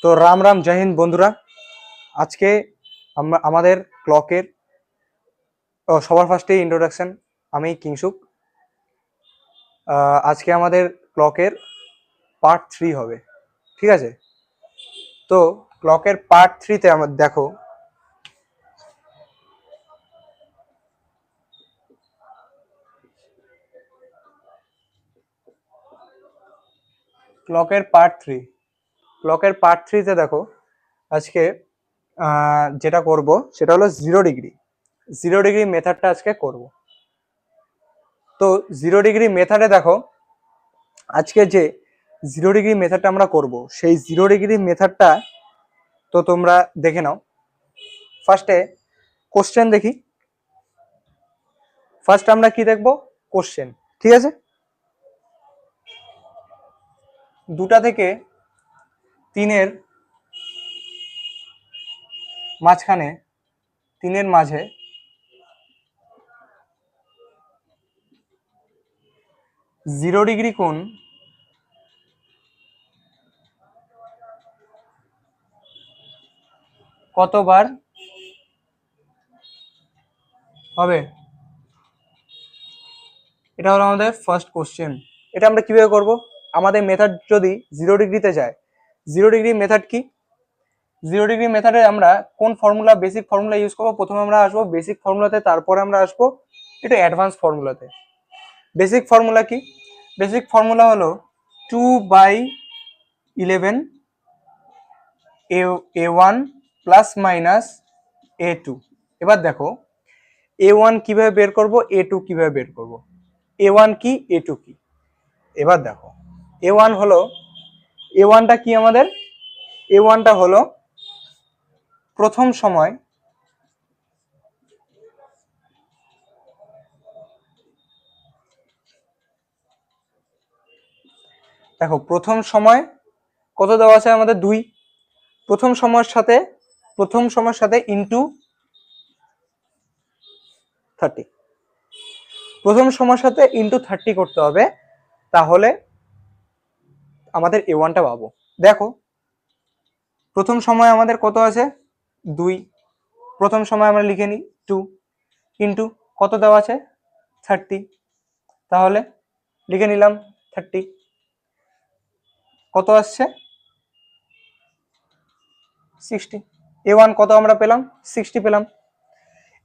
তো রাম রাম জয় হিন্দ বন্ধুরা। আজকে আমরা আমাদের ক্লকের সবার ফার্স্টে ইন্ট্রোডাকশন। আমি কিংসুক। আজকে আমাদের ক্লকের পার্ট 3 হবে, ঠিক আছে? তো ক্লকের পার্ট 3-তে আমার দেখো, ক্লকের পার্ট 3-তে দেখো আজকে যেটা করব সেটা হলো 0 ডিগ্রি মেথডটা আজকে করব। তো 0 ডিগ্রি মেথডে দেখো, আজকে যে 0 ডিগ্রি মেথডটা আমরা করব সেই 0 ডিগ্রি মেথডটা তো তোমরা দেখে নাও। ফার্স্টে কোশ্চেন দেখি। ফার্স্ট আমরা কি দেখব? কোশ্চেন, ঠিক আছে? 2 থেকে 3-এর মাঝখানে, 3-এর মাঝে 0 ডিগ্রি কোণ কতবার হবে? এটা হলো আমাদের ফার্স্ট কোশ্চেন। এটা আমরা কিভাবে করব? আমাদের মেথড যদি 0 ডিগ্রিতে যায়, 0 ডিগ্রি মেথড কি? 0 ডিগ্রি মেথডে আমরা কোন ফর্মুলা, বেসিক ফর্মুলা ইউজ করবো? প্রথমে আমরা আসবো বেসিক ফর্মুলাতে, তারপরে আমরা আসবো একটু অ্যাডভান্স ফর্মুলাতে। বেসিক ফর্মুলা কি? বেসিক ফর্মুলা হলো 2/11 a1 প্লাস মাইনাস a2। এবার দেখো a1 কিভাবে বের করব, a2 কিভাবে বের করব, a1 কি, a2 কি। এবার দেখো a1 হলো, a1টা কি আমাদের? a1টা হলো প্রথম সময়, দেখো প্রথম সময় কত দেওয়া আছে আমাদের? 2। প্রথম সময়ের সাথে ইনটু 30, প্রথম সময়ের সাথে ইনটু 30 করতে হবে, তাহলে আমাদের a1টা পাবো। দেখো প্রথম সময় আমাদের কত আছে? 2। প্রথম সময় আমরা লিখে নিই 2 ইনটু কত দেওয়া আছে? 30। তাহলে লিখে নিলাম 30। কত আসছে? 60। a1 কত আমরা পেলাম? 60 পেলাম।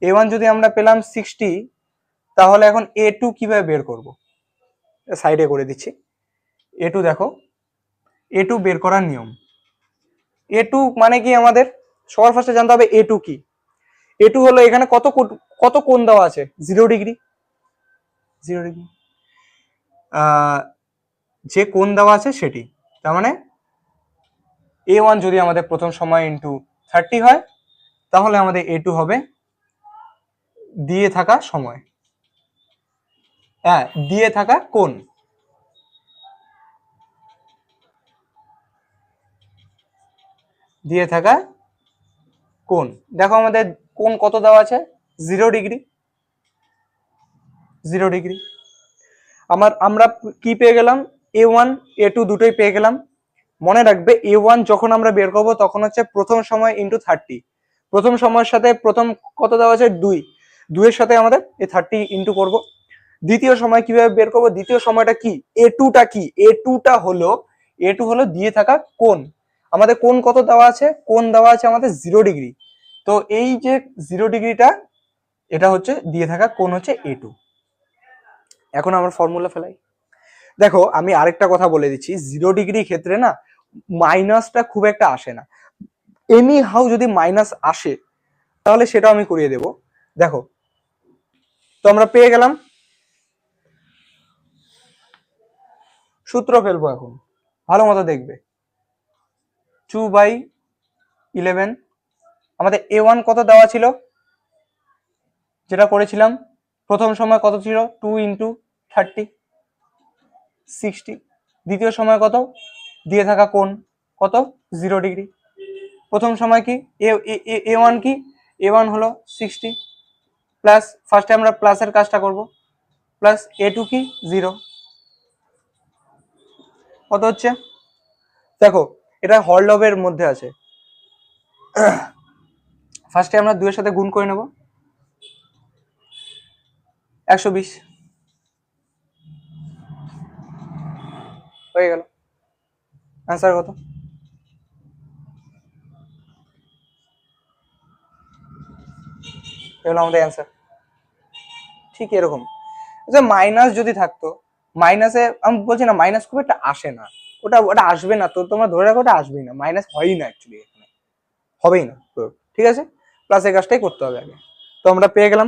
a1 যদি আমরা পেলাম 60, তাহলে এখন a2 কিভাবে বের করব? সাইডে করে দিচ্ছি। a2 দেখো, a2 বের করার নিয়ম। a2 মানে কি আমাদের? সবার ফার্স্টে জানতে হবে a2 কি। a2 হলো এখানে কত কোণ দেওয়া আছে? 0 ডিগ্রি। 0 ডিগ্রি যে কোণ দেওয়া আছে সেটি, তার মানে a1 যদি আমাদের প্রথম সময় ইনটু 30 হয়, তাহলে আমাদের a2 হবে দিয়ে থাকা সময়, হ্যাঁ দিয়ে থাকা কোণ। দিয়ে থাকা কোণ। দেখো আমাদের কোণ কত দেওয়া আছে? 0 ডিগ্রি। 0 ডিগ্রি আমরা কি পেয়ে গেলাম? a1 a2 দুটোই পেয়ে গেলাম। মনে রাখবে a1 যখন আমরা বের করবো তখন হচ্ছে প্রথম সময় ইনটু 30। প্রথম সময়ের সাথে প্রথম কত দেওয়া আছে? 2। 2 এর সাথে আমাদের এই 30 ইনটু করব। দ্বিতীয় সময় কিভাবে বের করব? দ্বিতীয় সময়টা কি? a2টা কি? a2 হলো দিয়ে থাকা কোণ। আমাদের কোণ কত দেওয়া আছে? কোণ দেওয়া আছে আমাদের 0 ডিগ্রি। তো এই যে 0 ডিগ্রিটা, এটা হচ্ছে দিয়ে থাকা কোণ, হচ্ছে a2। এখন আমরা ফর্মুলা ফেলাই। দেখো আমি আরেকটা কথা বলে দিচ্ছি, 0 ডিগ্রি ক্ষেত্রে না মাইনাসটা খুব একটা আসে না। এনি হাউ যদি মাইনাস আসে তাহলে সেটা আমি করিয়ে দেব। দেখো তো আমরা পেয়ে গেলাম, সূত্র ফেলবো এখন, ভালো মতো দেখবে। 2/11 আমাদের a1 কত দেওয়া ছিল, যেটা করেছিলাম প্রথম সময় কত ছিল? 2 ইন্টু 30, 60। দ্বিতীয় সময় কত? দিয়ে থাকা কোণ কত? 0 ডিগ্রি। প্রথম সময় কি? a1 কি? a1 হলো 60 প্লাস, ফার্স্টে আমরা প্লাসের কাজটা করব, প্লাস a2 কি? 0। কত হচ্ছে? দেখো এটা হরলবের মধ্যে আছে। ফার্স্টে আমরা 2 এর সাথে গুণ করে নেব, 120 হয়ে গেল। অ্যান্সার কত? এগুলো আমাদের অ্যান্সার। ঠিক এরকম যে মাইনাস যদি থাকতো, মাইনাসে আমি বলছি না মাইনাস খুব একটা আসে না, ওটা ওটা আসবে না, তো তোমরা ধরে রাখো ওটা আসবেই না, মাইনাস হয়ই না অ্যাকচুয়ালি, এখানে হবেই না। তো ঠিক আছে, প্লাস এই কাজটাই করতে হবে আগে। তো আমরা পেয়ে গেলাম,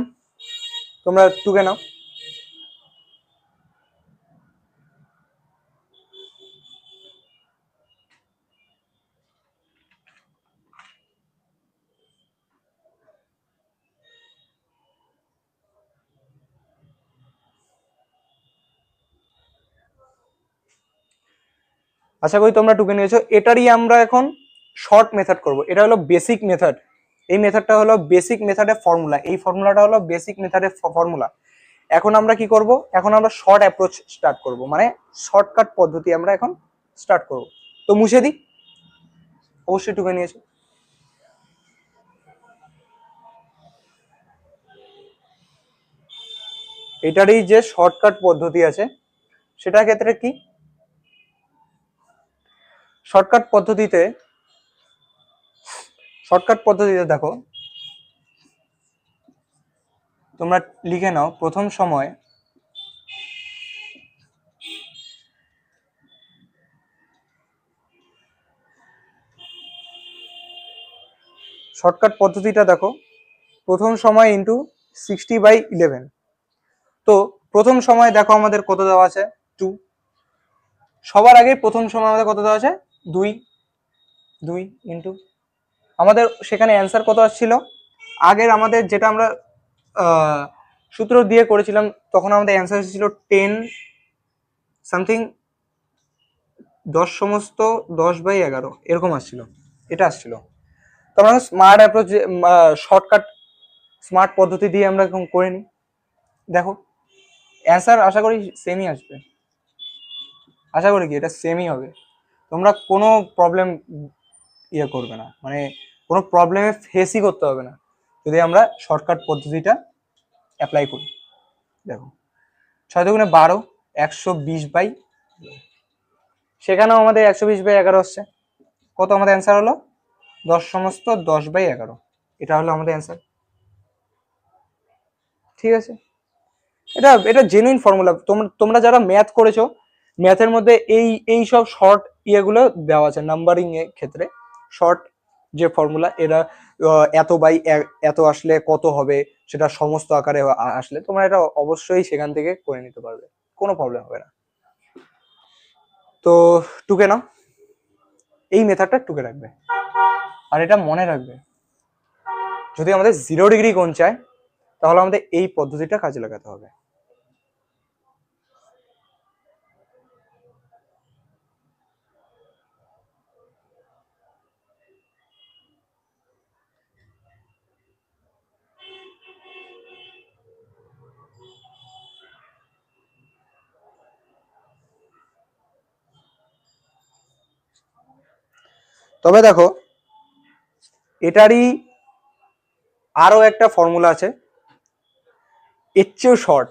তোমরা টুকে নাও। আশা করি তোমরা টুকে নিয়েছো। এটারই আমরা এখন শর্ট মেথড করব। এটা হলো বেসিক মেথড, এই মেথডটা হলো বেসিক মেথডের ফর্মুলা, এই ফর্মুলাটা হলো বেসিক মেথডের ফর্মুলা। এখন আমরা কি করব, এখন আমরা শর্ট অ্যাপ্রোচ স্টার্ট করব, মানে শর্টকাট পদ্ধতি আমরা এখন স্টার্ট করব। তো মুছে দিই, অবশ্যই টুকে নিয়েছো। এটারই যে শর্টকাট পদ্ধতি আছে সেটার ক্ষেত্রে কি, শর্টকাট পদ্ধতিতে দেখো তোমরা লিখে নাও প্রথম সময় শর্টকাট পদ্ধতিটা দেখো, প্রথম সময় ইন্টু 60/11। তো প্রথম সময় দেখো আমাদের কত দেওয়া আছে, 2। সবার আগে প্রথম সময় আমাদের কত দেওয়া আছে, 2 2 ইন্টু, আমাদের সেখানে অ্যান্সার কত আসছিল, আগের আমাদের যেটা আমরা সূত্র দিয়ে করেছিলাম তখন আমাদের অ্যান্সার ছিল 10 সামথিং, 10/11 এরকম আসছিল, এটা আসছিল। তো আমরা স্মার্ট অ্যাপ্রোচ, শর্টকাট স্মার্ট পদ্ধতি দিয়ে আমরা করে নিই। দেখো অ্যান্সার আশা করি সেমই আসবে, আশা করি কি এটা সেমই হবে, তোমরা কোনো প্রবলেম করবে না, মানে কোনো প্রবলেমে ফেসই করতে হবে না যদি আমরা শর্টকাট পদ্ধতিটা অ্যাপ্লাই করি। দেখো 6×12 120, সেখানেও আমাদের 120/11 হচ্ছে, কত আমাদের অ্যান্সার হলো 10/10/11, এটা হলো আমাদের অ্যান্সার। ঠিক আছে, এটা এটা জেনুইন ফর্মুলা। তোমরা যারা ম্যাথ করেছো, ম্যাথের মধ্যে এই সব শর্ট ইয়েগুলো দেওয়া আছে নাম্বারিং এর ক্ষেত্রে, শর্ট যে ফর্মুলা, এরা এত বাই এত আসলে কত হবে, সেটা সমস্ত আকারে আসলে তোমরা এটা অবশ্যই সেখান থেকে করে নিতে পারবে, কোনো প্রবলেম হবে না। তো টুকে নাও, এই মেথডটা টুকে রাখবে, আর এটা মনে রাখবে যদি আমাদের 0° কোণ চায় তাহলে আমাদের এই পদ্ধতিটা কাজে লাগাতে হবে। তবে দেখো এটারই আরো একটা ফর্মুলা আছে এর চেয়েও শর্ট,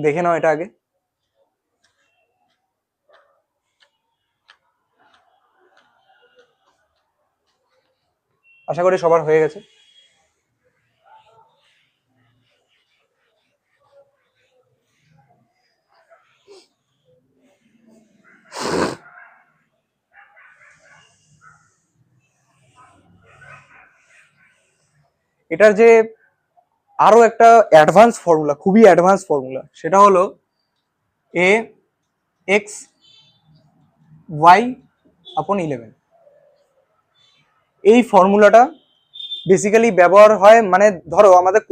দেখে নাও এটা আগে। আশা করি সবার হয়ে গেছে। এটার যে আরো একটা অ্যাডভান্স ফর্মুলা, খুবই অ্যাডভান্স ফর্মুলা, সেটা হলো AXY/11। এই ফর্মুলাটা বেসিক্যালি ব্যবহার হয়, মানে ধরো আমাদের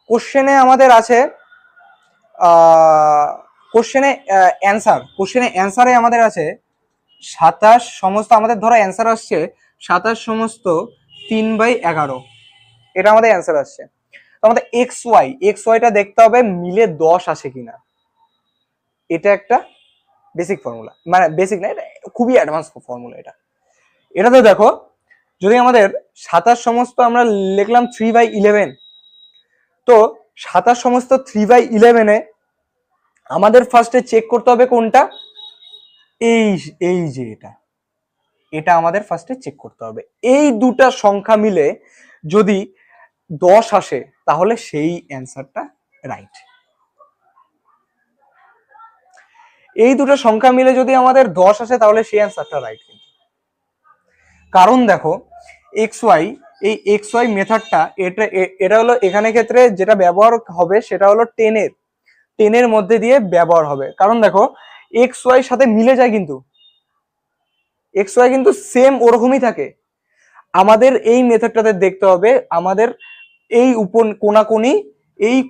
কোশ্চেনে আমাদের আছে কোশ্চেনে আমাদের আছে 27 সমস্ত, আমাদের ধরো অ্যান্সার আসছে 27/3/11, এটা আমাদের অ্যান্সার আসছে। তো আমাদের এক্স ওয়াইটা দেখতে হবে মিলে 10 আসে কিনা, এটা একটা বেসিক ফর্মুলা, মানে বেসিক না, এটা খুবই অ্যাডভান্স ফর্মুলা। এটাতে দেখো, যদি আমাদের 27 সমস্ত আমরা লিখলাম 3/11, তো 27 সমস্ত 3/11-এ আমাদের ফার্স্টে চেক করতে হবে কোনটা, এই এই যে এটা আমাদের ফার্স্টে চেক করতে হবে। এই দুটা সংখ্যা মিলে যদি 10 আসে তাহলে সেই অ্যান্সারটা রাইট। এই দুটো সংখ্যা মিলে যদি আমাদের 10 আসে তাহলে সেই অ্যান্সারটা রাইট। কারণ দেখো এক্স ওয়াই, এই এক্স ওয়াই মেথডটা এটা হলো এখানে ক্ষেত্রে যেটা ব্যবহার হবে সেটা হলো 10-এর মধ্যে দিয়ে ব্যবহার হবে। কারণ দেখো এক্স ওয়াই সাথে মিলে যায়, কিন্তু এক্স ওয়াই কিন্তু সেম ওরকমই থাকে। আমাদের এই মেথডটাতে দেখতে হবে আমাদের এই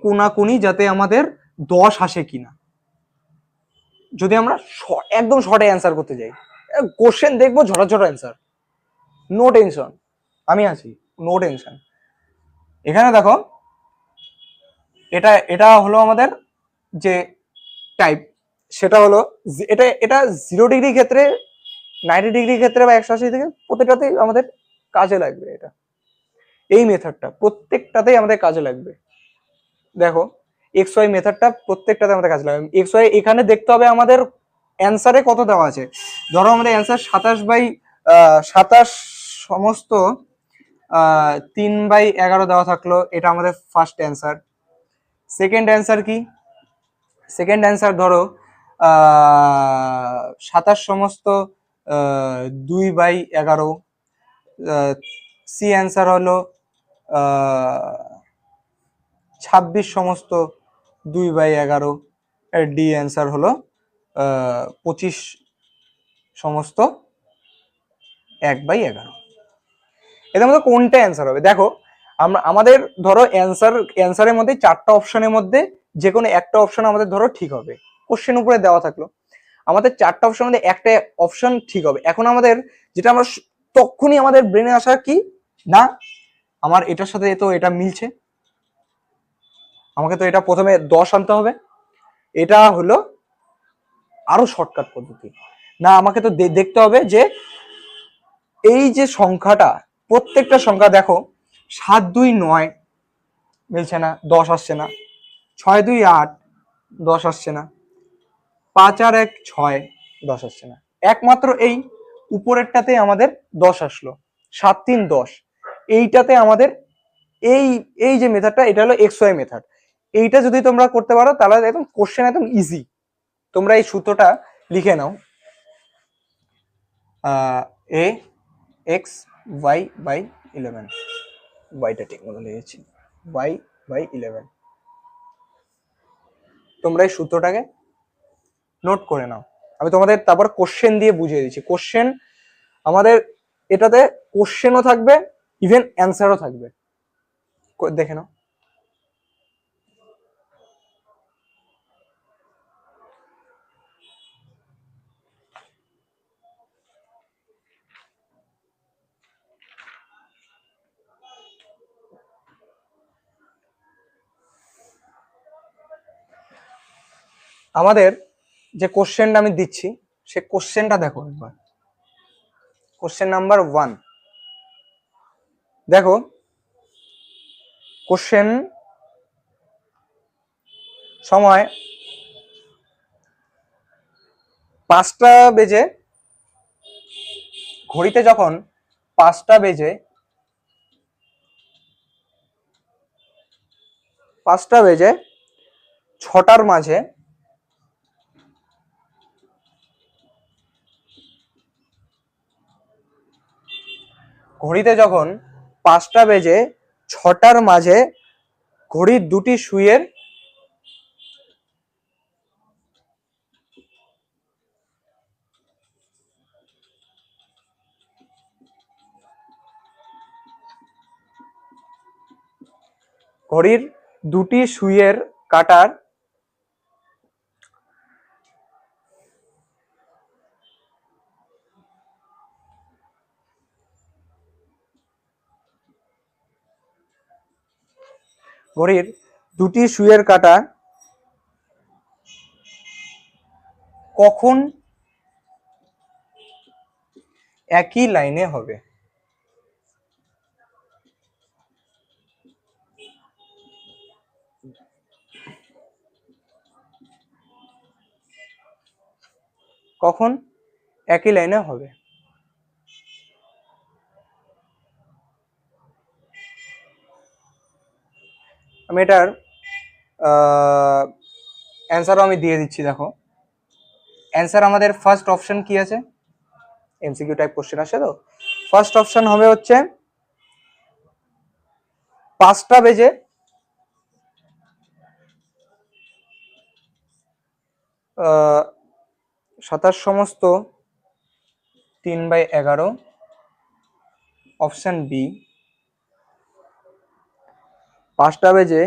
কোনাকুনি যাতে আমাদের 10 আসে কিনা। যদি আমরা একদম শর্টে অ্যান্সার করতে যাই, কোশ্চেন দেখবো ঝটাঝট অ্যান্সার, নো টেনশন, আমি আছি, নো টেনশন। এখানে দেখো এটা হলো আমাদের যে টাইপ, সেটা হলো এটা 0 ডিগ্রি ক্ষেত্রে, 90 ডিগ্রি ক্ষেত্রে বা 180 থেকে প্রত্যেকটাতেই আমাদের কাজে লাগবে। এটা এই মেথডটা প্রত্যেকটাতেই আমাদের কাজে লাগবে। দেখো এক্স ওয়াই মেথডটা প্রত্যেকটাতে আমাদের কাজে লাগবে। এক্স ওয়াই এখানে দেখতে হবে আমাদের অ্যান্সারে কত দেওয়া আছে। ধরো আমাদের অ্যান্সার 27 সমস্ত 3/11 দেওয়া থাকলো, এটা আমাদের ফার্স্ট অ্যান্সার। সেকেন্ড অ্যান্সার কি, সেকেন্ড অ্যান্সার ধরো 27 সমস্ত 2/11। সি অ্যান্সার হলো 26 সমস্ত 2/11। ডি অ্যান্সার হলো 25 সমস্ত 1/11। এদের মধ্যে কোনটা অ্যান্সার হবে? দেখো আমাদের ধরো অ্যান্সারের মধ্যে 4টা অপশনের মধ্যে যে কোনো একটা অপশন আমাদের ধরো ঠিক হবে। কোশ্চেন উপরে দেওয়া থাকলো, আমাদের 4টা অপশনের মধ্যে একটা অপশন ঠিক হবে। এখন আমাদের যেটা আমরা তখনই আমাদের ব্রেনে আসা কি, না আমার এটার সাথে তো এটা মিলছে, আমাকে তো এটা প্রথমে 10 আনতে হবে। এটা হলো আরো শর্টকাট পদ্ধতি। না, আমাকে তো দেখতে হবে যে এই যে সংখ্যাটা, প্রত্যেকটা সংখ্যা দেখো 7 2 9 মিলছে না, 10 আসছে না। 6 2 8, 10 আসছে না। 5 আর 1 6, 10 আসছে না। একমাত্র এই উপরেরটাতে আমাদের 10 আসলো, 7 3 10। এইটাতে আমাদের এই যে মেথডটা, এটা হলো এক্স ওয়াই মেথড। এইটা যদি তোমরা করতে পারো তাহলে একদম কোশ্চেন একদম ইজি। তোমরা এই সূত্রটা লিখে নাও, এ এক্স ওয়াই বাই 11, ওয়াইটা ঠিক মতো লিখেছি, y/11। তোমরা এই সূত্রটাকে নোট করে নাও, আমি তোমাদের তারপর কোশ্চেন দিয়ে বুঝিয়ে দিচ্ছি। কোশ্চেন আমাদের এটাতে কোশ্চেনও থাকবে, ইভেন অ্যান্সারও থাকবে, দেখে নাও। আমাদের যে কোশ্চেনটা আমি দিচ্ছি সে কোশ্চেনটা দেখো একবার। কোশ্চেন নাম্বার 1 দেখো, কোশ্চেন সময় 5টা বেজে, ঘড়িতে যখন 5টা বেজে 6টার মাঝে ঘড়িতে যখন 5টা বেজে 6টার মাঝে ঘড়ির দুটি সুইয়ের কাঁটার কখন একই লাইনে হবে? কখন একই লাইনে হবে? আমি এটার অ্যান্সারও আমি দিয়ে দিচ্ছি। দেখো অ্যান্সার আমাদের ফার্স্ট অপশন কি আছে, এমসিকিউ টাইপ কোশ্চেন আসে, তো ফার্স্ট অপশন হবে হচ্ছে 5টা বেজে 27 সমস্ত 3/11। অপশন বি 5টা বেজে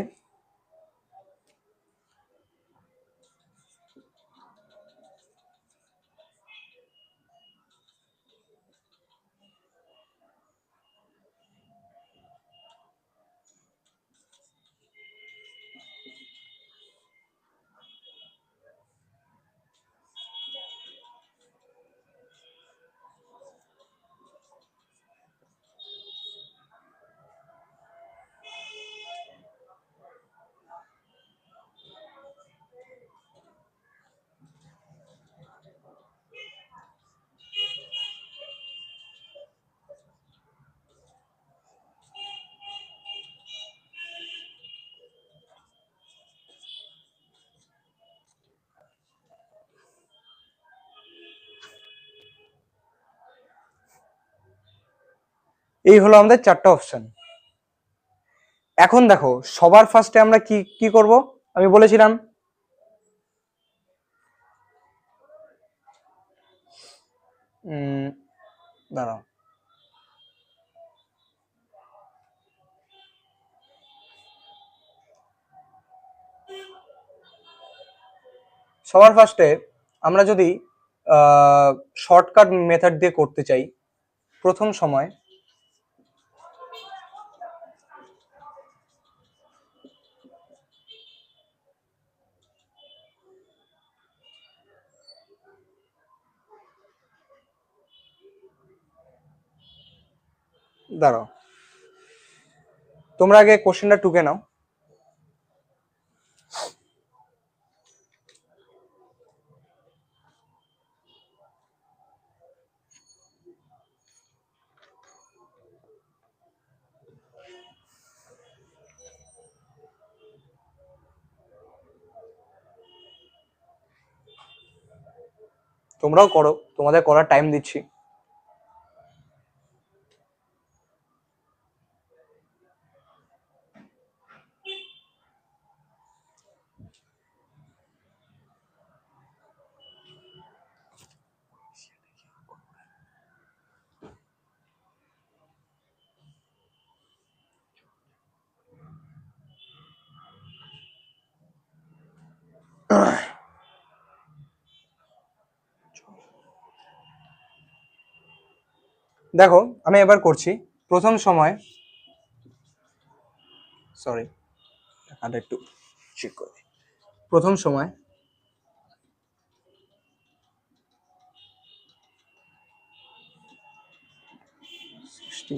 এই হলো আমাদের 4টা অপশন। এখন দেখো সবার ফার্স্টে আমরা কি কি করব, আমি বলেছিলাম দাঁড়াও, সবার ফার্স্টে আমরা যদি শর্টকাট মেথড দিয়ে করতে চাই, প্রথম সময় দাঁড়াও, তোমরা আগে কোশ্চেনটা টুকে নাও। তোমরাও করো, তোমাদের করার টাইম দিচ্ছি। দেখো আমি এবার করছি। প্রথম সময়, সরি টাকাটা একটু চেক করে। প্রথম সময়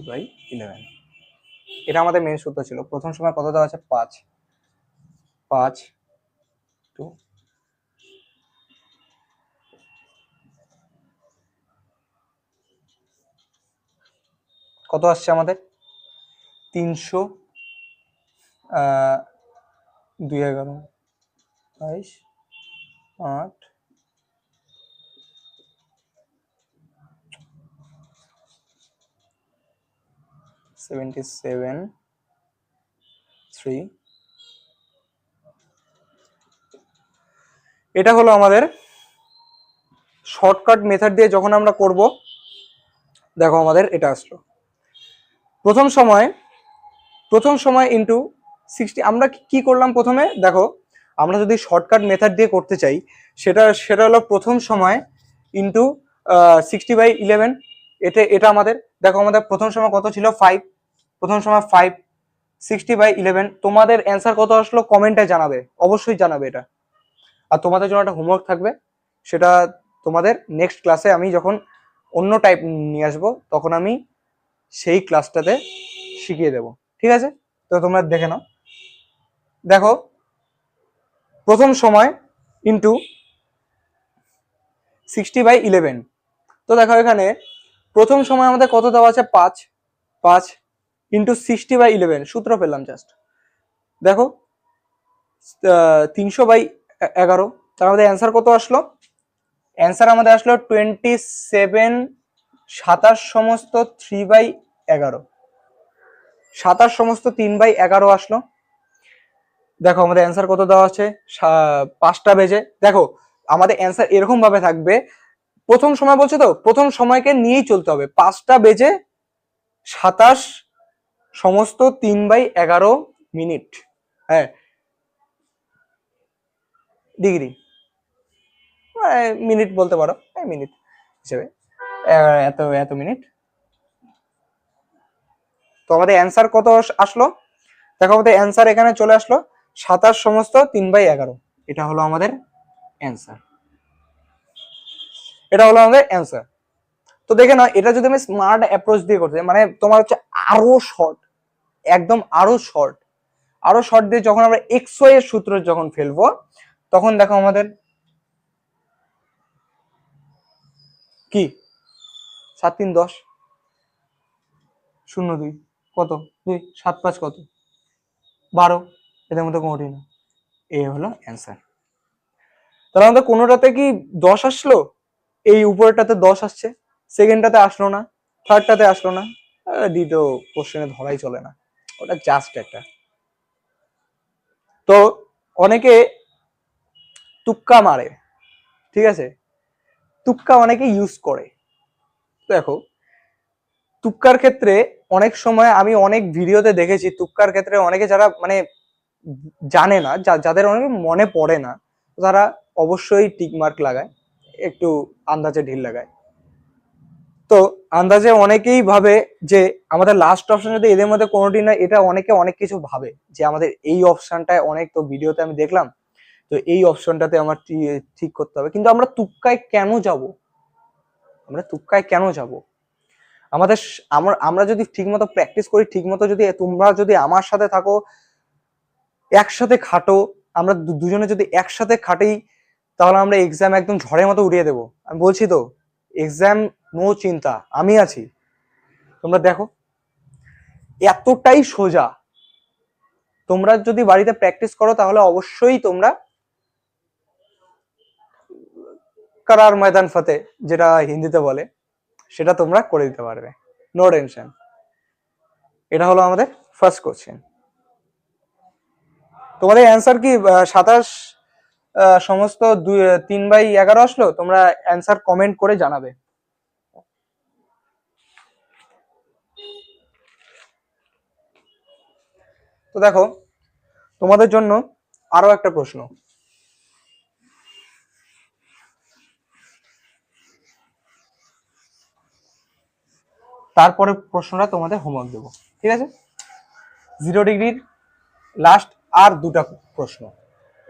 বাই 11, এটা আমাদের মেন সূত্র ছিল। প্রথম সময় কত দেওয়া আছে? 5 5 টু কত আসছে আমাদের? 300 2 11 22 8 77 3। এটা হলো আমাদের শর্টকাট মেথড দিয়ে যখন আমরা করব, দেখো আমাদের এটা আসলো। প্রথম সময় ইন্টু 60। আমরা কি করলাম প্রথমে? দেখো আমরা যদি শর্টকাট মেথড দিয়ে করতে চাই, সেটা হলো প্রথম সময় ইন্টু 60/11। এটা আমাদের, দেখো আমাদের প্রথম সময় কত ছিল? 5। প্রথম সময় 5 60/11। তোমাদের অ্যান্সার কত আসলো কমেন্টে জানাবে, অবশ্যই জানাবে এটা। আর তোমাদের জন্য একটা হোমওয়ার্ক থাকবে, সেটা তোমাদের নেক্সট ক্লাসে আমি যখন অন্য টাইপ নিয়ে আসবো তখন আমি সেই ক্লাসটাতে শিখিয়ে দেব, ঠিক আছে? তো তোমরা দেখে নাও। দেখো প্রথম সময় ইন্টু 60/11। তো দেখো এখানে প্রথম সময় আমাদের কত দেওয়া আছে, 5। 5 ইন্টু 60/11 সূত্র পেলাম জাস্ট। দেখো 300/11, তার মধ্যে অ্যান্সার কত আসলো? অ্যান্সার আমাদের আসলো 27। 27 সমস্ত 3/11, 27 সমস্ত 3/11 আসলো। দেখো আমাদের অ্যান্সার কত দেওয়া আছে, 5টা বেজে। দেখো আমাদের অ্যান্সার এরকম ভাবে থাকবে, প্রথম সময় বলছে তো প্রথম সময়কে নিয়েই চলতে হবে। 5টা বেজে 27 সমস্ত 3/11 মিনিট, হ্যাঁ ডিগ্রি, মিনিট বলতে পারো, মিনিট হিসেবে এত এত মিনিট। তো আমাদের অ্যান্সার কত আসলো? দেখো আমাদের অ্যান্সার এখানে চলে আসলো 27 সমস্ত 3/11। এটা হলো আমাদের অ্যান্সার, এটা হলো আমাদের অ্যান্সার। তো দেখে না, এটা যদি আমি স্মার্ট অ্যাপ্রোচ দিয়ে করতে মানে তোমার হচ্ছে আরো শর্ট, একদম আরো শর্ট, আরো শর্ট দিয়ে যখন আমরা এক্সওয়াই এর সূত্র যখন ফেলবো তখন দেখো আমাদের কি 7 3 10 0 2 কত 2 7 5 কত 12, এদের মধ্যে কোনোটি না, এ হলো অ্যান্সার। তাহলে আমাদের কোনোটাতে কি 10 আসলো? এই উপরেরটাতে 10 আসছে, সেকেন্ডটাতে আসলো না, থার্ডটাতে আসলো না, দ্বিতীয় কোশ্চেনে ধরাই চলে না, ওটা জাস্ট একটা। তো অনেকে তুক্কা মারে, ঠিক আছে, তুক্কা অনেকে ইউজ করে। দেখো তুক্কার ক্ষেত্রে অনেক সময় আমি অনেক ভিডিওতে দেখেছি, তুক্কার ক্ষেত্রে অনেকে যারা মানে জানে না, যাদের অনেক মনে পড়ে না, তারা অবশ্যই টিক মার্ক লাগায়, একটু আন্দাজে ঢিল লাগায়। তো আন্দাজে অনেকেই ভাবে যে আমাদের লাস্ট অপশন যদি এদের মধ্যে কোনোটি না, এটা অনেকে অনেক কিছু ভাবে যে আমাদের এই অপশনটায় অনেক, তো ভিডিওতে আমি দেখলাম তো এই অপশনটাতে আমার ঠিক করতে হবে। কিন্তু আমরা তুক্কায় কেন যাব? আমরা তুক্কায় কেন যাব? আমাদের আমরা যদি ঠিকমতো প্র্যাকটিস করি, ঠিকমতো যদি তোমরা যদি আমার সাথে থাকো, একসাথে খাটো, আমরা দুজনে যদি একসাথে খাটি, তাহলে আমরা এক্সাম একদম ঝড়ের মতো উড়িয়ে দেবো। আমি বলছি তো, এক্সাম নো চিন্তা, আমি আছি। তোমরা দেখো এতটাই সোজা, তোমরা যদি বাড়িতে প্র্যাকটিস করো তাহলে অবশ্যই তোমরা কারার ময়দান ফতে, যেটা হিন্দিতে বলে, সেটা তোমরা করে দিতে পারবে, নো টেনশন। এটা হলো আমাদের ফার্স্ট কোশ্চেন। তোমাদের অ্যান্সার কি 27 সমস্ত 3/11 আসলো? তোমরা অ্যান্সার কমেন্ট করে জানাবে। তো দেখো তোমাদের জন্য আরো একটা প্রশ্ন, তারপরে প্রশ্নটা তোমাদের হোমওয়ার্ক দেবো, ঠিক আছে? 0 ডিগ্রির লাস্ট আর দুটা প্রশ্ন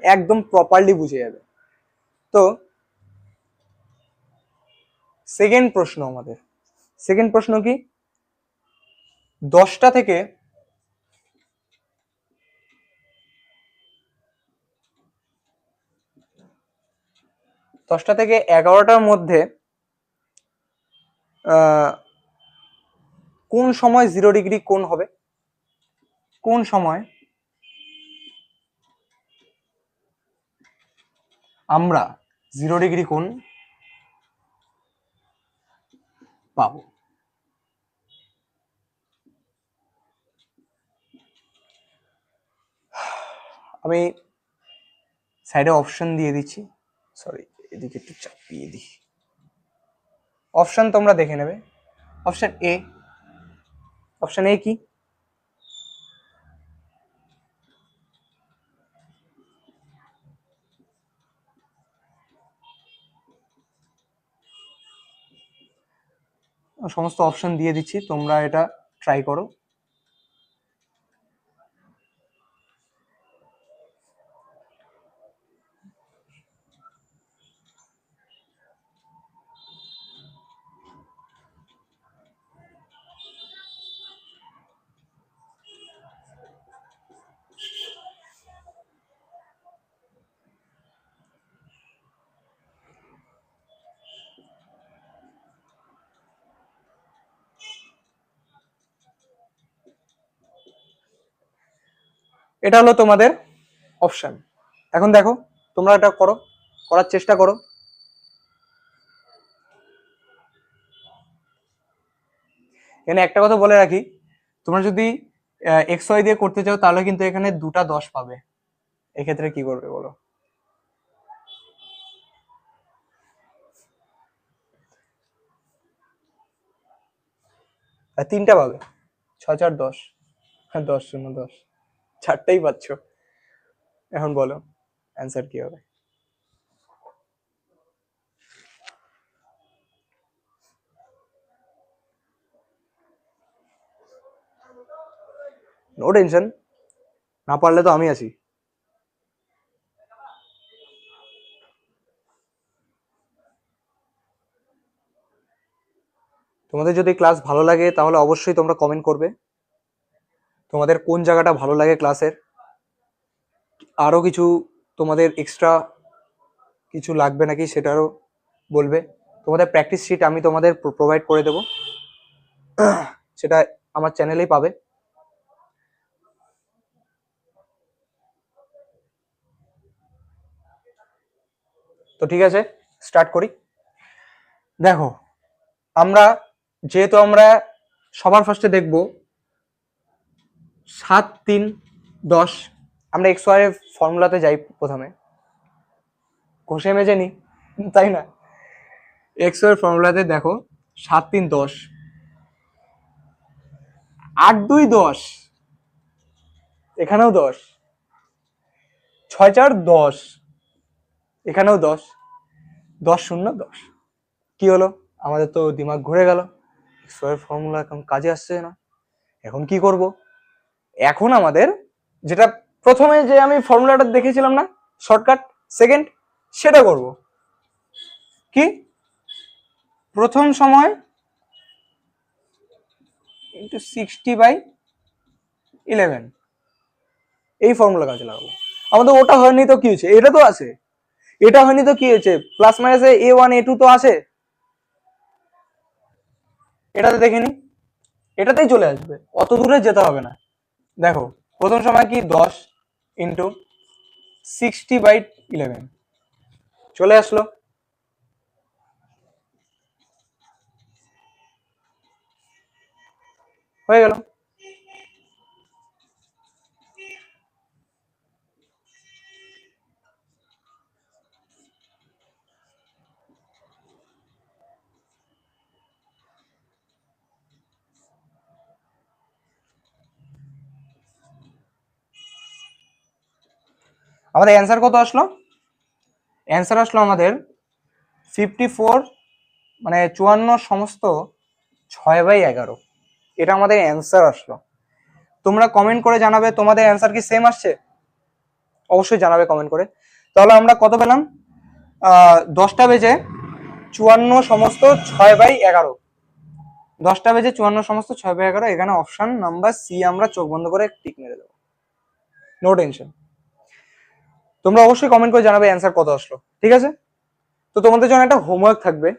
একদম প্রপারলি বুঝে যাবে। তো সেকেন্ড প্রশ্ন, আমাদের সেকেন্ড প্রশ্ন কি, 10টা থেকে 11টার মধ্যে কোন সময় 0 ডিগ্রি কোণ হবে? কোন সময় আমরা 0 ডিগ্রি কোণ পাবো? আমি সাইডে অপশন দিয়ে দিচ্ছি, সরি এদিকে একটু চাপিয়ে দিই, অপশন তোমরা দেখে নেবে। অপশন এ, অপশন এ কি, সমস্ত অপশন দিয়ে দিচ্ছি, তোমরা এটা ট্রাই করো। এটা হলো তোমাদের অপশন। এখন দেখো তোমরা এটা করো, করার চেষ্টা করো। এখানে একটা কথা বলে রাখি, তোমরা যদি এক্স ওয়াই দিয়ে করতে চাও তাহলে কিন্তু এখানে 2টা 10 পাবে। এক্ষেত্রে কি করবে বলো? আর 3টা পাবে, 6 4 10, হ্যাঁ 10 0 10, 4টাই পাচ্ছ। এখন বলো অ্যান্সার কি হবে? নো টেনশন, না পারলে তো আমি আছি। তোমাদের যদি ক্লাস ভালো লাগে তাহলে অবশ্যই তোমরা কমেন্ট করবে তোমাদের কোন জায়গাটা ভালো লাগে ক্লাসের, আরো কিছু তোমাদের এক্সট্রা কিছু লাগবে নাকি সেটারও বলবে। তোমাদের প্র্যাকটিস শিট আমি তোমাদের প্রোভাইড করে দেবো, সেটা আমার চ্যানেলেই পাবে। তো ঠিক আছে, স্টার্ট করি। দেখো যেহেতু আমরা সবার ফার্স্টে দেখব 7 3 10, আমরা এক্স ওয়াই এর ফর্মুলাতে যাই প্রথমে, ঘষে মেজে নি, তাই না? এক্স ওয়াই এর ফর্মুলাতে দেখো 7 3 10, 8 2 10, এখানেও 10, 6 4 10, এখানেও 10, 10 0 10। কি হলো? আমাদের তো দিমাগ ঘুরে গেল, এক্স ওয়াই এর ফর্মুলা এখন কাজে আসছে না। এখন কি করব? এখন আমাদের যেটা প্রথমে যে আমি ফর্মুলাটা দেখেছিলাম না, শর্টকাট সেকেন্ড, সেটা করব। কি? প্রথম সময় ইন্টু 60/11, এই ফর্মুলা কাজে লাগাবো। আমাদের ওটা হয়নি তো কি হয়েছে, এটা তো আছে। এটা হয়নি তো কি হয়েছে, প্লাস মাইনাসে A1 A2 তো আছে, এটাতে দেখে নি, এটাতেই চলে আসবে, অত দূরে যেতে হবে না। দেখো প্রথম সময় কি 10 ইন্টু 60/11 চলে আসলো। হয়ে গেল। আমাদের অ্যান্সার কত আসলো? অ্যান্সার আসলো আমাদের 54, মানে 54 সমস্ত 6/11, এটা আমাদের অ্যান্সার আসলো। তোমরা কমেন্ট করে জানাবে তোমাদের অ্যান্সার কি সেম আসছে, অবশ্যই জানাবে কমেন্ট করে। তাহলে আমরা কত পেলাম? 10টা বেজে 54 সমস্ত 6/11, 10টা বেজে 54 সমস্ত 6/11, এখানে অপশন নাম্বার সি আমরা চোখ বন্ধ করে টিক মেরে দেবো, নো টেনশন। তোমরা অবশ্যই কমেন্ট করে জানাবে অ্যান্সার কত আসলো, ঠিক আছে? তো তোমাদের জন্য একটা হোমওয়ার্ক থাকবে,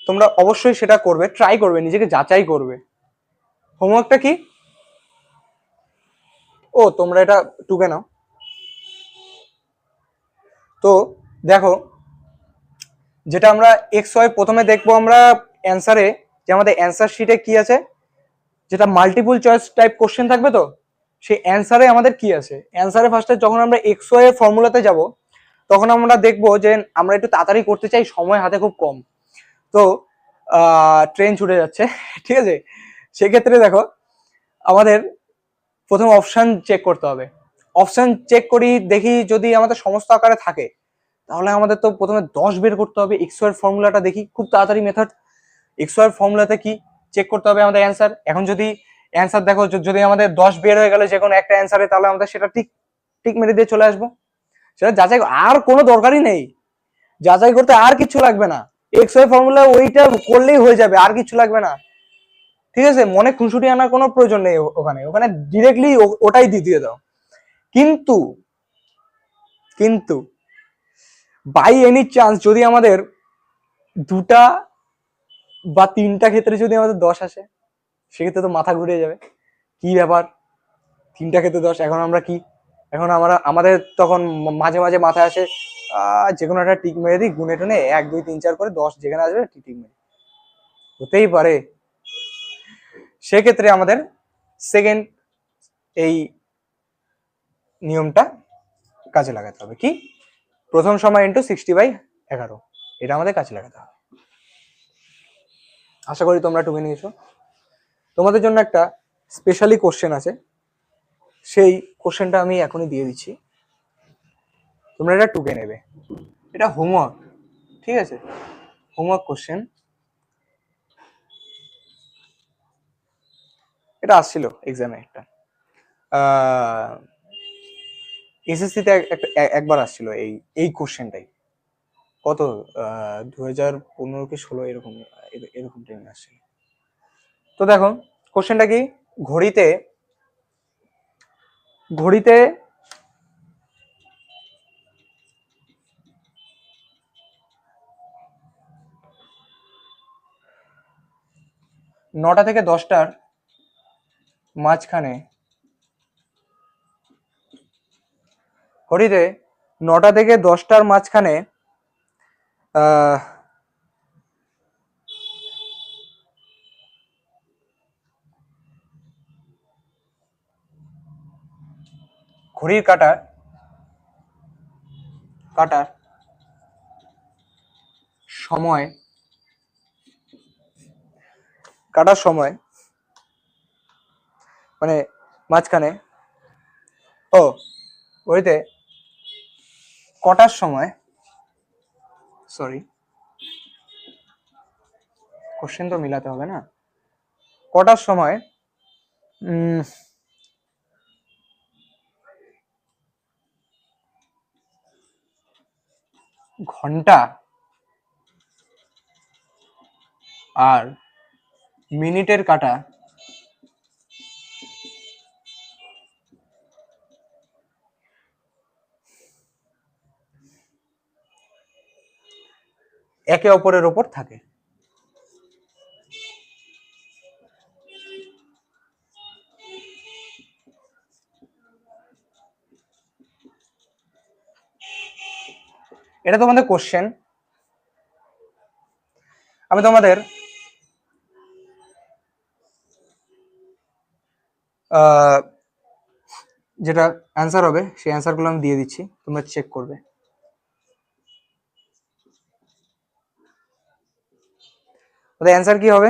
তোমরা অবশ্যই সেটা করবে, ট্রাই করবে, নিজেকে যাচাই করবে। হোমওয়ার্কটা কি? ও তোমরা এটা টুকে নাও। তো দেখো, যেটা আমরা এক্স ওয়াই প্রথমে দেখবো আমরা অ্যান্সারে, যে আমাদের অ্যান্সার শিটে কি আছে, যেটা মাল্টিপল চয়েস টাইপ কোশ্চেন থাকবে, তো সেই অ্যান্সারে আমাদের কি আছে। অ্যান্সারে ফার্স্টে যখন আমরা এক্স ওয়াই এর ফর্মুলাতে যাব, তখন আমরা দেখবো যে আমরা একটু তাড়াতাড়ি করতে চাই, সময় হাতে খুব কম, তো ট্রেন ছুটে যাচ্ছে, ঠিক আছে? সেক্ষেত্রে দেখো আমাদের প্রথম অপশন চেক করতে হবে। অপশন চেক করি, দেখি যদি আমাদের সমস্ত আকারে থাকে তাহলে আমাদের তো প্রথমে 10 বের করতে হবে। এক্স ওয়াই এর ফর্মুলাটা দেখি, খুব তাড়াতাড়ি মেথড। এক্স ওয়াই এর ফর্মুলাতে কি চেক করতে হবে আমাদের অ্যান্সার। এখন যদি অ্যান্সার দেখো, যদি আমাদের 10 বের হয়ে গেলে যে কোনো একটা অ্যান্সারে, তাহলে আমাদের সেটা ঠিক ঠিক মেরে দিয়ে চলে আসবো। সেটা যাচাই, আর কোনো দরকারই নেই যাচাই করতে, আর কিছু লাগবে না। এক্স ওয়াই ফর্মুলা ওইটা করলেই হয়ে যাবে, আর কিছু লাগবে না, ঠিক আছে? মনে খুনসুটি আনার কোনো প্রয়োজন নেই, ওখানে ওখানে ডিরেক্টলি ওটাই দিয়ে দাও। কিন্তু কিন্তু বাই এনি চান্স যদি আমাদের 2টা বা 3টা ক্ষেত্রে যদি আমাদের 10 আসে, সেক্ষেত্রে তো মাথা ঘুরে যাবে, কি ব্যাপার, 3টা ক্ষেত্রে 10। এখন আমরা কি, এখন আমাদের তখন মাঝে মাঝে মাথায় আসে যে কোনো একটা টিক মেরে দিই, গুনে টুনে 1 2 3 4 করে 10 যেখানে আসবে টিক মেরে, হতেই পারে। সেক্ষেত্রে আমাদের সেকেন্ড এই নিয়মটা কাজে লাগাতে হবে, কি প্রথম সময় ইন্টু 60/11, এটা আমাদের কাজে লাগাতে হবে। আশা করি তোমরা টুকে নিয়েছো। তোমাদের জন্য একটা স্পেশালি কোশ্চেন আছে, সেই কোশ্চেনটা আমি এখনই দিয়ে দিচ্ছি, তোমরা এটা টুকে নেবে। এটা হোমওয়ার্ক, ঠিক আছে, হোমওয়ার্ক কোশ্চেন। এটা আসছিল এক্সামে, একটা এসএসসিতে একবার আসছিল এই কোশ্চেনটাই, কত 2015 কি 16 এরকম এরকম টাইমে আসছিল। তো দেখো কোশ্চেনটা কি, ঘড়িতে ঘড়িতে 9টা থেকে 10টার মাঝখানে, ঘড়িতে 9টা থেকে 10টার মাঝখানে ঘড়ির কাটার সময়, কাটার সময় মানে মাঝখানে, ও ঘড়িতে কটার সময়, সরি কোশ্চেন তো মিলাতে হবে না, কটার সময় ঘন্টা আর মিনিটের কাটা একে অপরের ওপর থাকে। এটা তোমাদের কোশ্চেন, আমি তোমাদের যেটা অ্যান্সার হবে সেই অ্যান্সারগুলো আমি দিয়ে দিচ্ছি, তোমরা চেক করবে। ওদের অ্যান্সার কি হবে,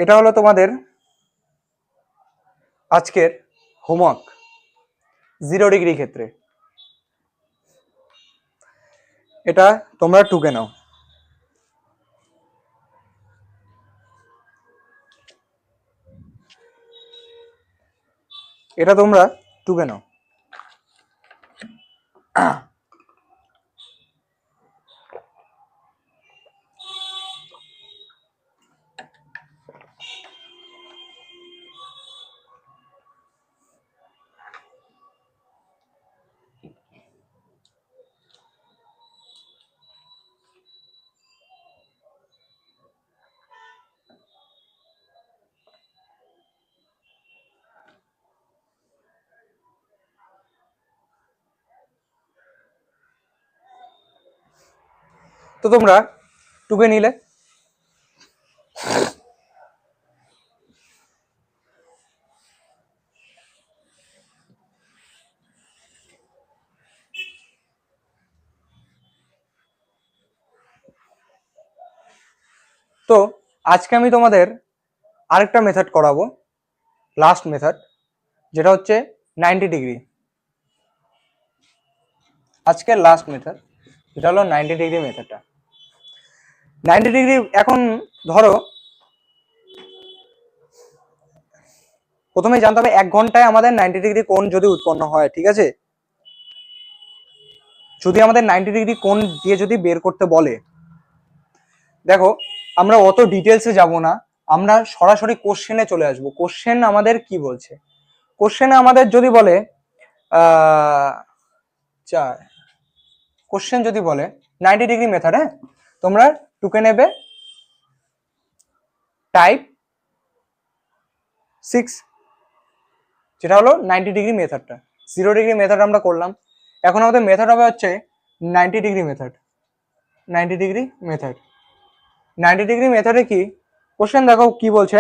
এটা হলো তোমাদের আজকের হোমওয়ার্ক 0 ডিগ্রি ক্ষেত্রে। এটা তোমরা টুকে নাও। এটা তোমরা টুকে নাও। তো তোমরা টুকে নিলে, তো আজকে আমি তোমাদের আরেকটা মেথড করাবো, লাস্ট মেথড, যেটা হচ্ছে 90 ডিগ্রি। আজকের লাস্ট মেথড, যেটা হলো 90 ডিগ্রি মেথডটা। 90 ডিগ্রি, এখন ধরো প্রথমে জানতে হবে 1 ঘন্টায় আমাদের 90 ডিগ্রি কোণ যদি উৎপন্ন হয়, ঠিক আছে, যদি আমাদের 90 ডিগ্রি কোণ দিয়ে যদি বের করতে বলে, দেখো আমরা অত ডিটেলসে যাব না, আমরা সরাসরি কোশ্চেনে চলে আসব। কোশ্চেন আমাদের কি বলছে, কোশ্চেনে আমাদের যদি বলে কোশ্চেন যদি বলে 90 ডিগ্রি মেথড, হ্যাঁ, তোমরা টুকে নেবে টাইপ 6, যেটা হলো 90 ডিগ্রি মেথডটা। 0 ডিগ্রি মেথড আমরা করলাম, এখন আমাদের মেথড হবে হচ্ছে 90 degree method. 90 degree method, 90 degree মেথডে কি কোশ্চেন দেখো কি বলছে,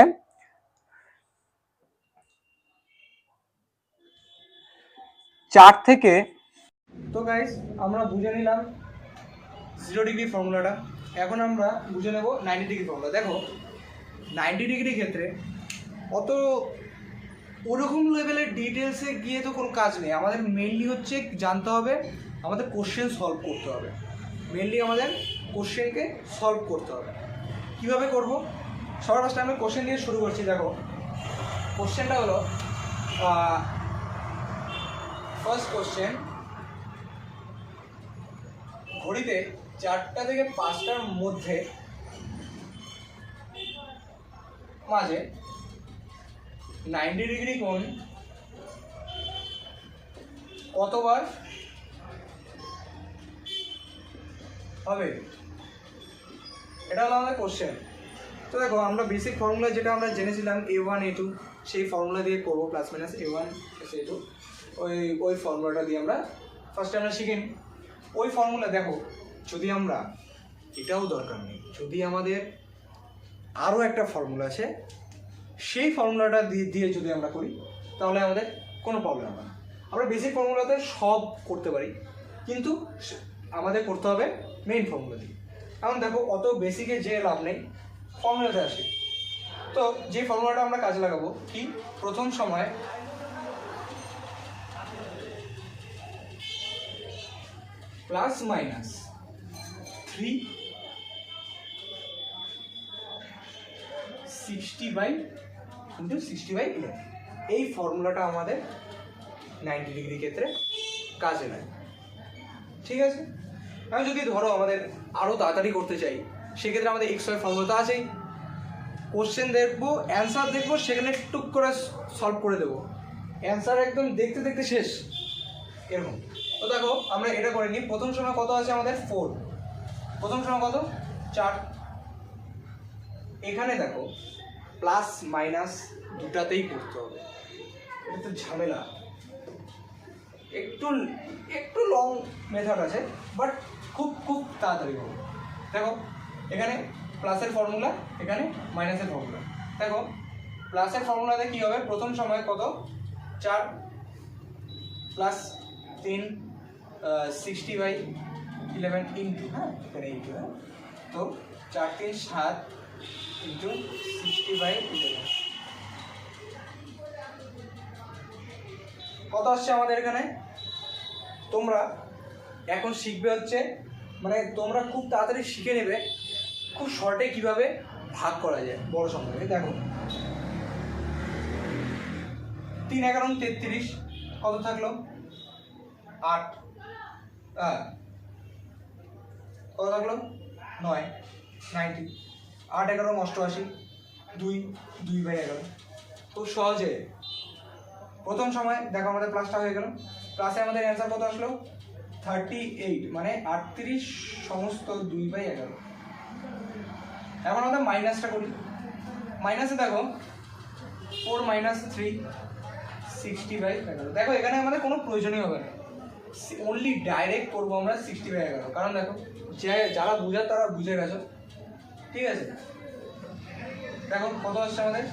চার থেকে, তো গাইস আমরা বুঝে নিলাম 0 ডিগ্রি ফর্মুলাটা, এখন আমরা বুঝে নেব 90 ডিগ্রি ফর্মুলা। দেখো 90 ডিগ্রি ক্ষেত্রে অত ওরকম লেভেলের ডিটেলসে গিয়ে তো কোনো কাজ নেই, আমাদের মেইনলি হচ্ছে জানতে হবে, আমাদের কোশ্চেন সলভ করতে হবে, মেইনলি আমাদের কোশ্চেনকে সলভ করতে হবে। কীভাবে করব, সবার ফার্স্টে আমি কোশ্চেন দিয়ে শুরু করছি। দেখো কোশ্চেনটা হলো, ফার্স্ট কোশ্চেন, ঘড়িতে 4টা থেকে 5টার মধ্যে মাঝে 90 ডিগ্রি কোণ কতবার হবে, এটা হলো আমাদের কোশ্চেন। তো দেখো আমরা বেসিক ফর্মুলা যেটা আমরা জেনেছিলাম A1 A2, সেই ফর্মুলা দিয়ে করবো, প্লাস মাইনাস A1 A2, ওই ফর্মুলাটা দিয়ে আমরা ফার্স্টে আমরা শিখে নিই ওই ফর্মুলা। দেখো যদি আমরা, এটাও দরকার নেই, যদি আমাদের আরও একটা ফর্মুলা আছে সেই ফর্মুলাটা দিয়ে যদি আমরা করি তাহলে আমাদের কোনো প্রবলেম হবে না। আমরা বেসিক ফর্মুলাতে সব করতে পারি, কিন্তু আমাদের করতে হবে মেইন ফর্মুলা দিয়ে। এখন দেখো অত বেসিকে যে লাভ নেই, ফর্মুলাতে আসি। তো যে ফর্মুলাটা আমরা কাজে লাগাবো কি, প্রথম সময় প্লাস মাইনাস 360/11, এই ফর্মুলাটা আমাদের 90 ডিগ্রি ক্ষেত্রে কাজে লাগে, ঠিক আছে। আমি যদি ধরো আমাদের আরও তাড়াতাড়ি করতে চাই, সেক্ষেত্রে আমাদের এক্সট্রা ফর্মুলা তো আছেই, কোশ্চেন দেখবো, অ্যান্সার দেখবো, সেখানে টুক করে সলভ করে দেবো, অ্যান্সার একদম দেখতে দেখতে শেষ, এরকম। তো দেখো আমরা এটা করে নিই। প্রথম সময় কত আছে আমাদের 4, প্রথম সময় কত 4, এখানে দেখো প্লাস মাইনাস দুটাতেই করতে হবে, এটা তো ঝামেলা, একটু লং মেথড আছে, বাট খুব তাড়াতাড়ি হবে। দেখো এখানে প্লাসের ফর্মুলা, এখানে মাইনাসের ফর্মুলা। দেখো প্লাসের ফর্মুলাতে কী হবে, প্রথম সময় কত 4 প্লাস 3 60/11 ইন্টু, হ্যাঁ এখানে ইন্টু, হ্যাঁ, তো 4 3 7 ইন্টু 60/11 কত আসছে আমাদের এখানে। তোমরা এখন শিখবে হচ্ছে, মানে তোমরা খুব তাড়াতাড়ি শিখে নেবে খুব শর্টে কিভাবে ভাগ করা যায় বড় সংখ্যাকে। দেখো 3 11 33, কত থাকলো 8, কত থাকলো 9, 90, 8 11 88, 2/11। খুব সহজে প্রথম সময় দেখো আমাদের প্লাসটা হয়ে গেল, প্লাসে আমাদের অ্যান্সার কত আসলো 38, মানে 38 সমস্ত 2/11। এখন আমাদের মাইনাসটা করি, মাইনাসে দেখো 4 - 3 60/11। দেখো এখানে আমাদের কোনো প্রয়োজনই হবে না, অনলি ডাইরেক্ট করবো আমরা 60/11, কারণ দেখো যারা বুঝার তারা বুঝে গেছো, ঠিক আছে। দেখো কত আসছে আমাদের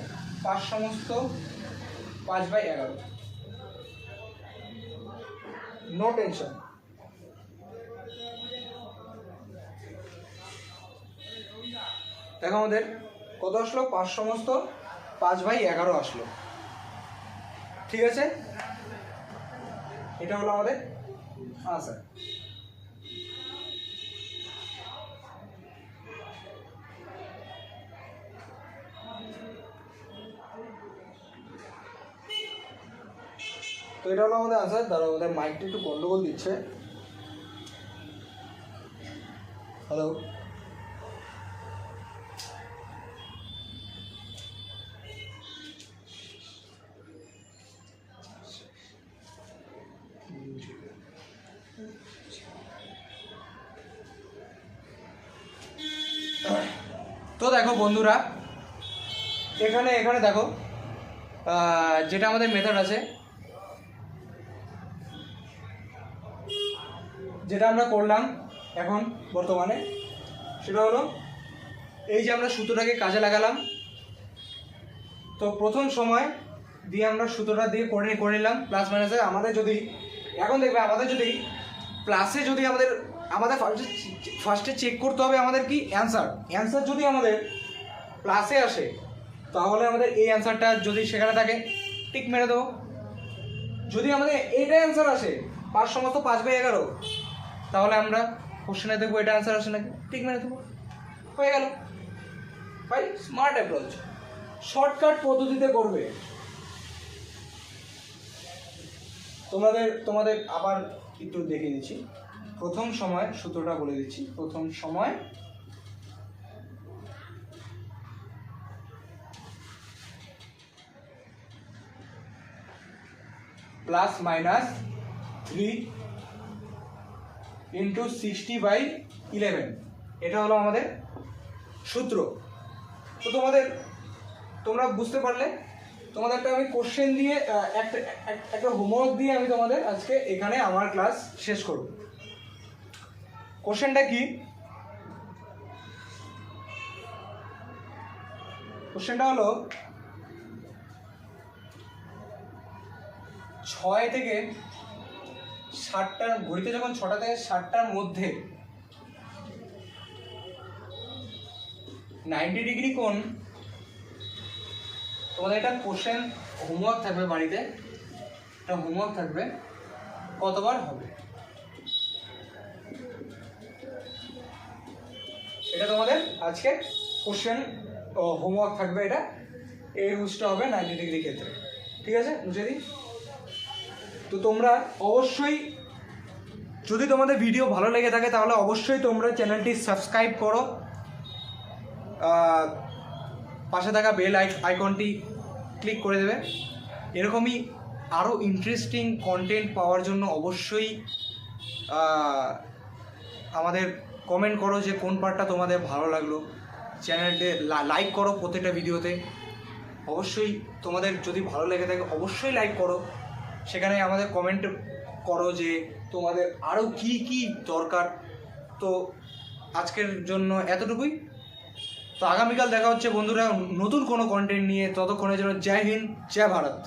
5 সমস্ত 5/11, নো টেনশন। দেখো আমাদের কত আসলো 5 সমস্ত 5/11 আসলো, ঠিক আছে, এটা হলো আমাদের আনসার। তো এটা হলো আমাদের আনসার। তারা আমাদের মাইকটা একটু গন্ডগোল দিচ্ছে। হ্যালো, তো দেখো বন্ধুরা, এখানে দেখো যেটা আমাদের মেথড আছে, যেটা আমরা করলাম এখন বর্তমানে, সেটা হলো এই যে আমরা সুতোটাকে কাজে লাগালাম। তো প্রথম সময় দিয়ে আমরা সুতোটা দিয়ে করে নিলাম প্লাস মাইনাসে। আমাদের যদি এখন দেখবে আমাদের যদি প্লাসে যদি আমাদের ফার্স্টে চেক করতে হবে আমাদের কি অ্যান্সার যদি আমাদের প্লাসে আসে তাহলে আমাদের এই অ্যান্সারটা যদি সেখানে থাকে টিক মেরে দেবো। যদি আমাদের এইটা অ্যান্সার আসে 5 সমস্ত 5/11 তাহলে আমরা কোশ্চেনে দেখবো এটা অ্যান্সার আসে নাকি, টিক মেরে দেবো, হয়ে গেল ভাই। স্মার্ট অ্যাপ্রোচ, শর্টকাট পদ্ধতিতে করবে। তোমাদের আবার একটু দেখিয়ে দিচ্ছি। প্রথম সময় সূত্রটা বলে দিচ্ছি। প্রথম সময় প্লাস মাইনাস 3 ইন্টু 60/11, এটা হলো আমাদের সূত্র। তো তোমরা বুঝতে পারলে। তোমাদেরটা আমি কোশ্চেন দিয়ে একটা হোমওয়ার্ক দিয়ে আমি তোমাদের আজকে এখানে আমার ক্লাস শেষ করব। কোশ্চেনটা কি? কোশ্চেনটা হলো 6 থেকে 7টার, ঘড়িতে যখন 6টা থেকে 7টার মধ্যে 90 ডিগ্রি কোণ, তোমাদের এটা কোশ্চেন হোমওয়ার্ক থাকবে বাড়িতে, এটা হোমওয়ার্ক থাকবে, কতবার হবে এটা তোমাদের আজকে কোশ্চেন হোমওয়ার্ক থাকবে। এটা এই রুলসটা হবে 90 ডিগ্রি ক্ষেত্রে, ঠিক আছে? বুঝে দিই। তো তোমরা অবশ্যই, যদি তোমাদের ভিডিও ভালো লেগে থাকে তাহলে অবশ্যই তোমরা চ্যানেলটি সাবস্ক্রাইব করো, পাশে থাকা বেল আইকনটি ক্লিক করে দেবে। এরকমই আরও ইন্টারেস্টিং কন্টেন্ট পাওয়ার জন্য অবশ্যই আমাদের কমেন্ট করো যে কোন পার্টটা তোমাদের ভালো লাগলো। চ্যানেলটি লাইক করো প্রত্যেকটা ভিডিওতে। অবশ্যই তোমাদের যদি ভালো লেগে থাকে অবশ্যই লাইক করো। সেখানে আমাদের কমেন্ট করো যে তোমাদের আরও কি কি দরকার। তো আজকের জন্য এতটুকুই। তো আগামীকাল দেখা হচ্ছে বন্ধুরা নতুন কোনো কন্টেন্ট নিয়ে। ততক্ষণের জন্য জয় হিন্দ, জয় ভারত।